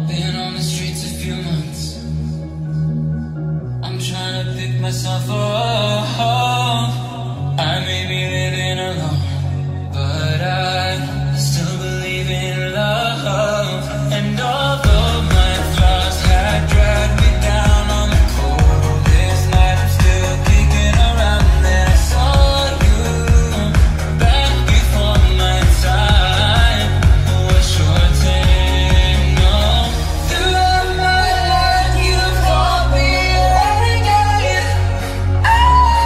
Been on the streets a few months. I'm trying to pick myself up. I may be living alone, but I still believe in love. And although my flaws had dragged me down on the coldest night, I'm still kicking around. And I saw you back before my time was shortened. No, throughout my life you fought me again. I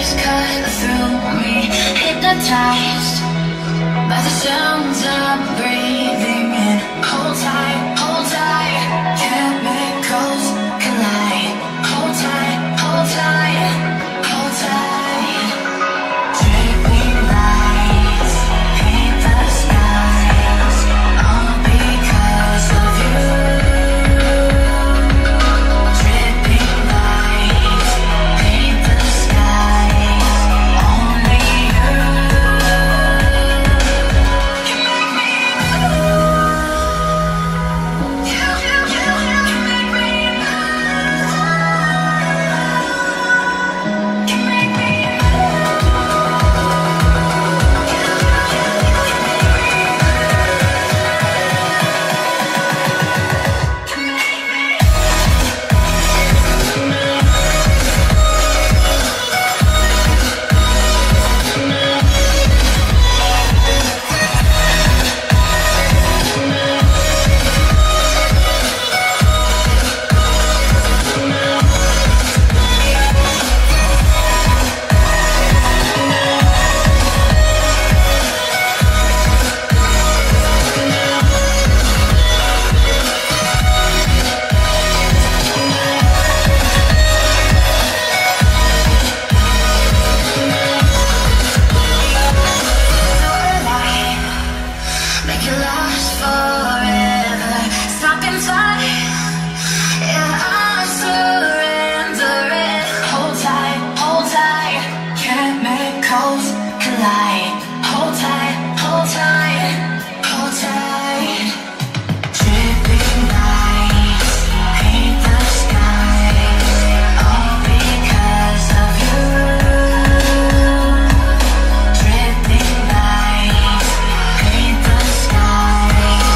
waves cut through me, hypnotized by the sounds I'm breathing in. Hold tight, chemicals collide. Hold tight, hold tight, hold tight. Dripping lights paint the skies, all because of you. Dripping lights paint the skies, only you can make me move. You can make me move. Can make me make it last forever. Stop in time, yeah, I surrender it. Hold tight, chemicals collide. Hold tight, hold tight, hold tight. Dripping lights paint the skies, all because of you. Dripping lights paint the skies,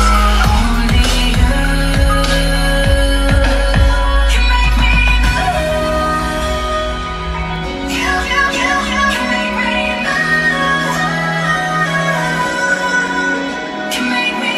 only you can make me move. You can make me move. Can make me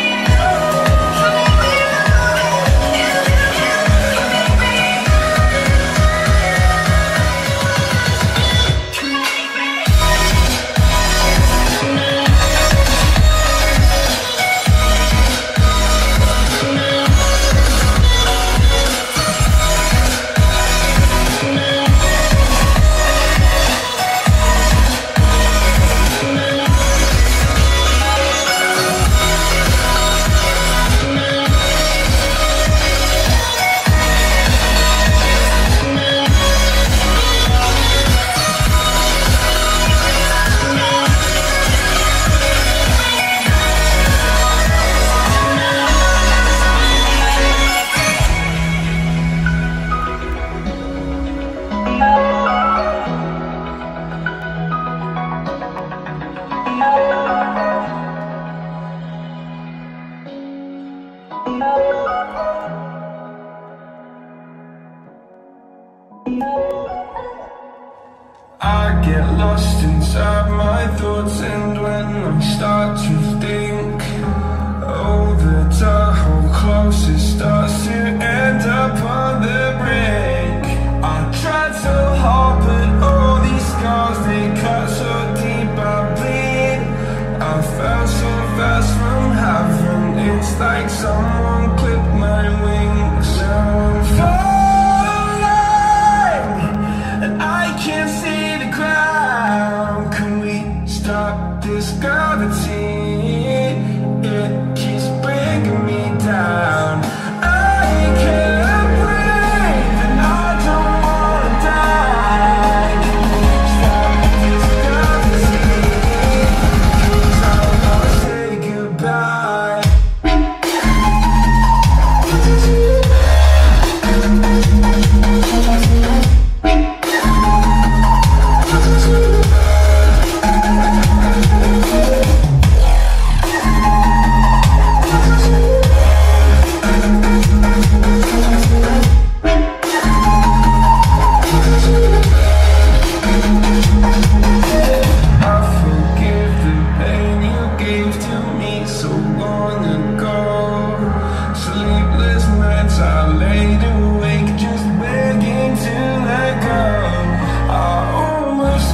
I get lost inside my thoughts, and when I start to think, oh, the dark hole closest starts to end up on the brink. I tried so hard, but all these scars, they cut so deep, I bleed. I fell so fast from heaven, it's like someone clipped my wings. Now I'm falling, and I can't see the ground. Can we stop this gravity? It keeps bringing me down. I can't breathe, and I don't wanna die. Can we stop this gravity? 'Cause I wanna say goodbye. Awake, just begging to let go. I almost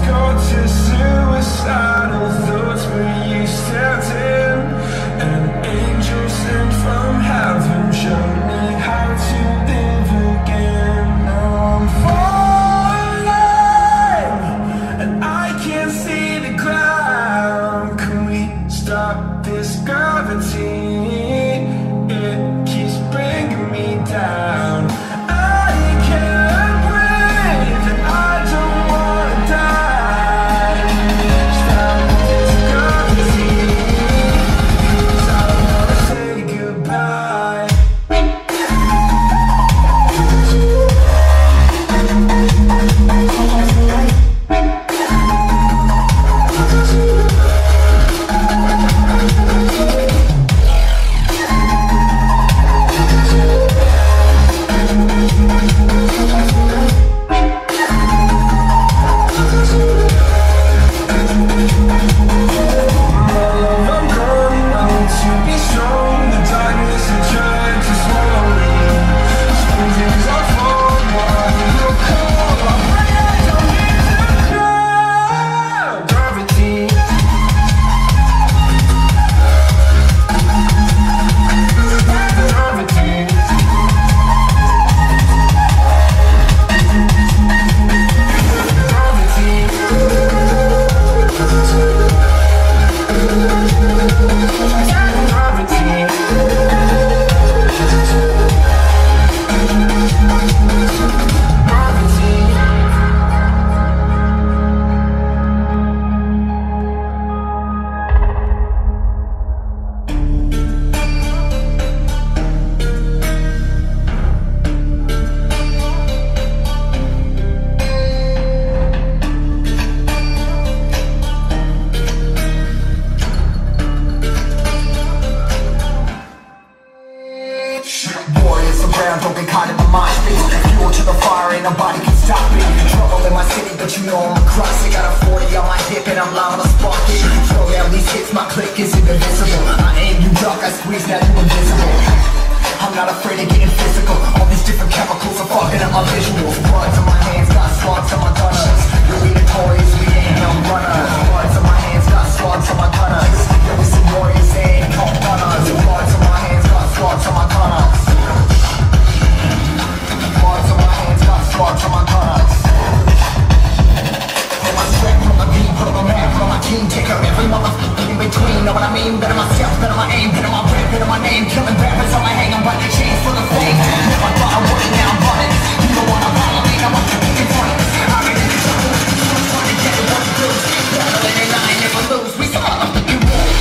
but you know I'm across it. Got a 40 on my hip and I'm live on a spark it. Throw down these hits, my click is indivisible. I aim, you duck, I squeeze, now you invisible. I'm not afraid of getting physical. All these different chemicals are fucking up my visuals. Bloods on my hands, got slugs on my gunners. Yo, we notorious, we ain't no runners. Bloods on my hands, got slugs on my gunners. Yo, we some warriors, they ain't no runners. Bloods on my hands, got slugs on my gunners. Bloods on my hands, got slugs on my gunners. Put my sweat, put my beat, put on my map, put on my team. Take out every motherfucker in between. Know what I mean? Better myself, better my aim, better my rap, better my name. Killing rappers on my hang, I'm running chains for the fame. Never thought I would, now I'm running. You don't wanna follow me, now I'm in front. I'm in the trouble, I'm trying to get what to lose. Battling and I never lose, we saw the fucking war.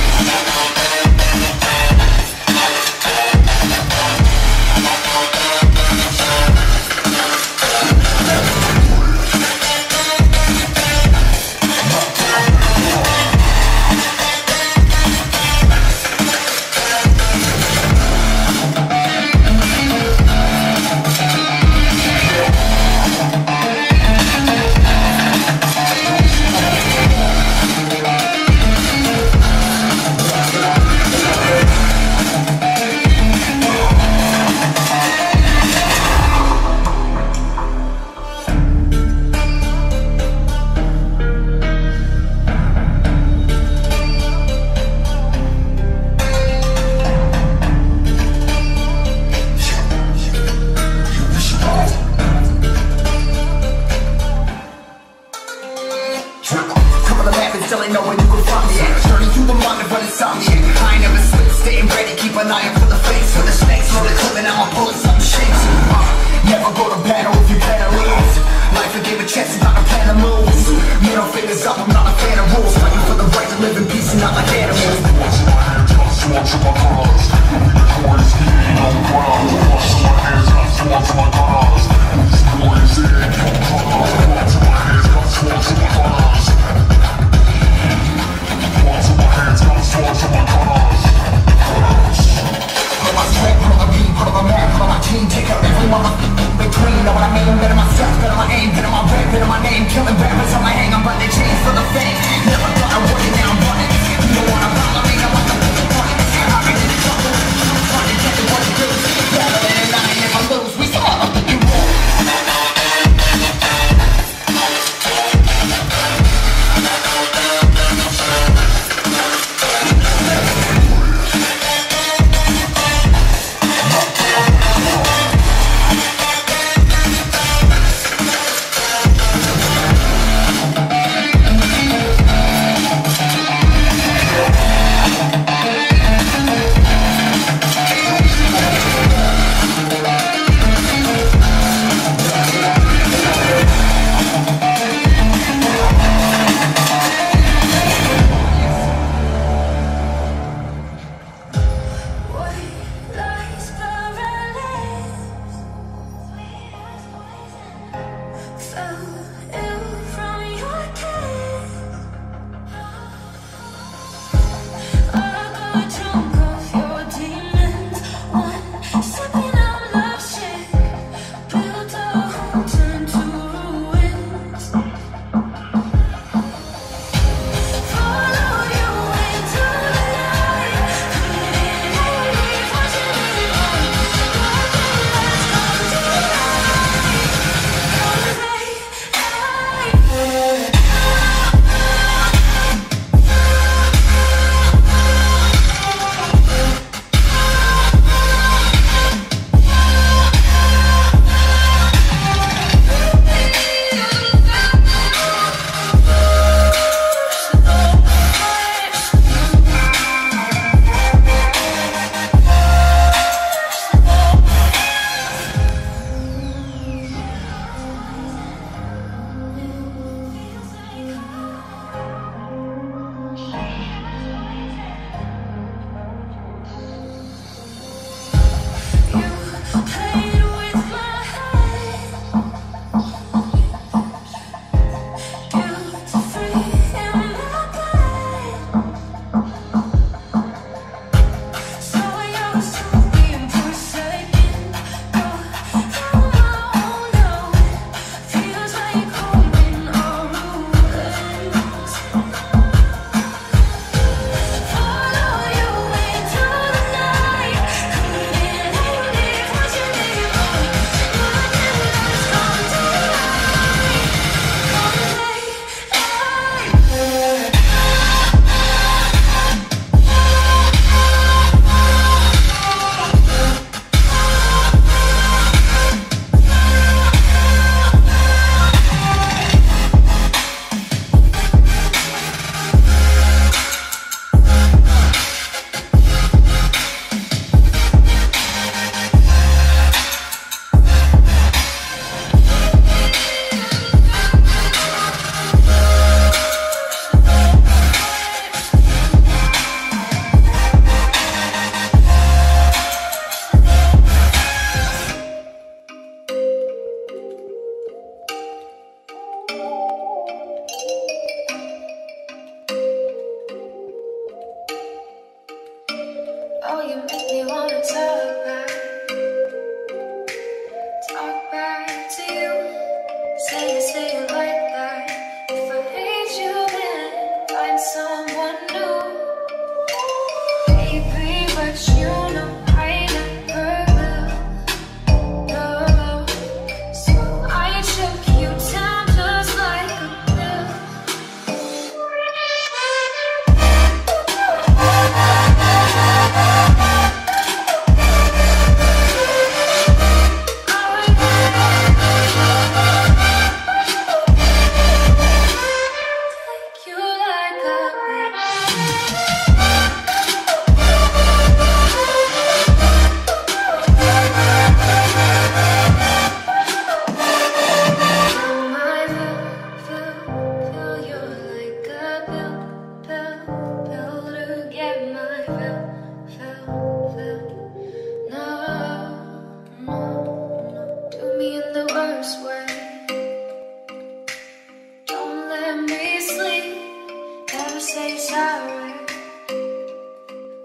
say sorry.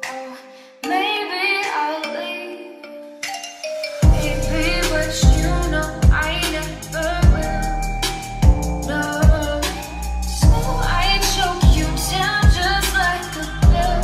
Oh, maybe I'll leave. Baby, but you know I never will. No, so I choke you down just like a pill.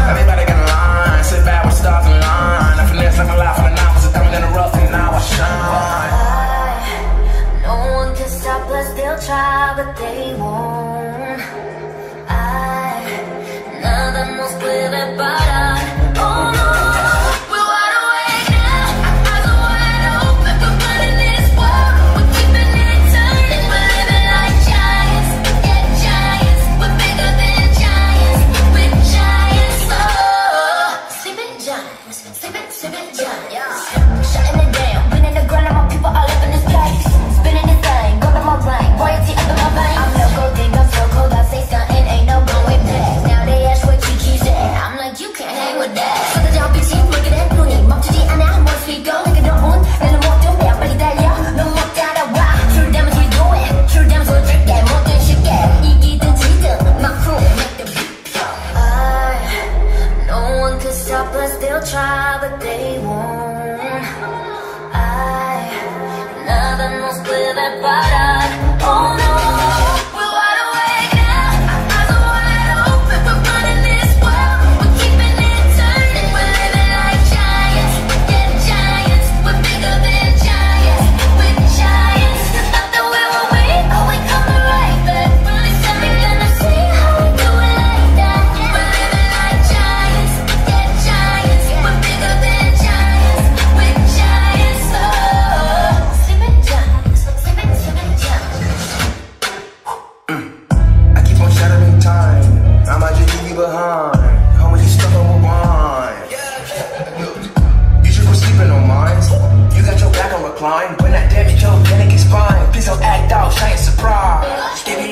Everybody got a line, sit back with stars in line. I finesse like my Sipping giant, yeah. Shutting it down, been in the grind, my people all up in this place. Spinning this thing, go to my brain, royalty up in my veins. I'm no gold digger, I'm so cold, I say something, ain't no going back. Now they ask what Kiki said, I'm like, you can't hang with that. So the job is look at that, 눈이 멈추지 않아, 뭘 수익고 내게 너무 나는 못 둔대, 빨리 달려, 넌 못 따라와. True damage we do it, true damage 솔직해, 모든 쉽게 이기든 지든, my crew make the beat. No one could stop us, they'll try, but they won't. Nada nos puede parar. Oh no, we're wide awake now. Our eyes are wide open. We're running this world. We're keeping it turning. We're living like giants. Yeah, giants. We're bigger than giants. We're giants. Thought that we were weak, but we coming right back. Really something gonna see how we do it like that. We're living like giants. Yeah, giants. We're bigger than giants. We're giants. I keep on shattering time. I might just leave you behind. Homie, you stuck on rewind. You should go sleeping on mine. You got your back on recline. When that damage your panic is fine. Please don't act out, shy and surprise. Give me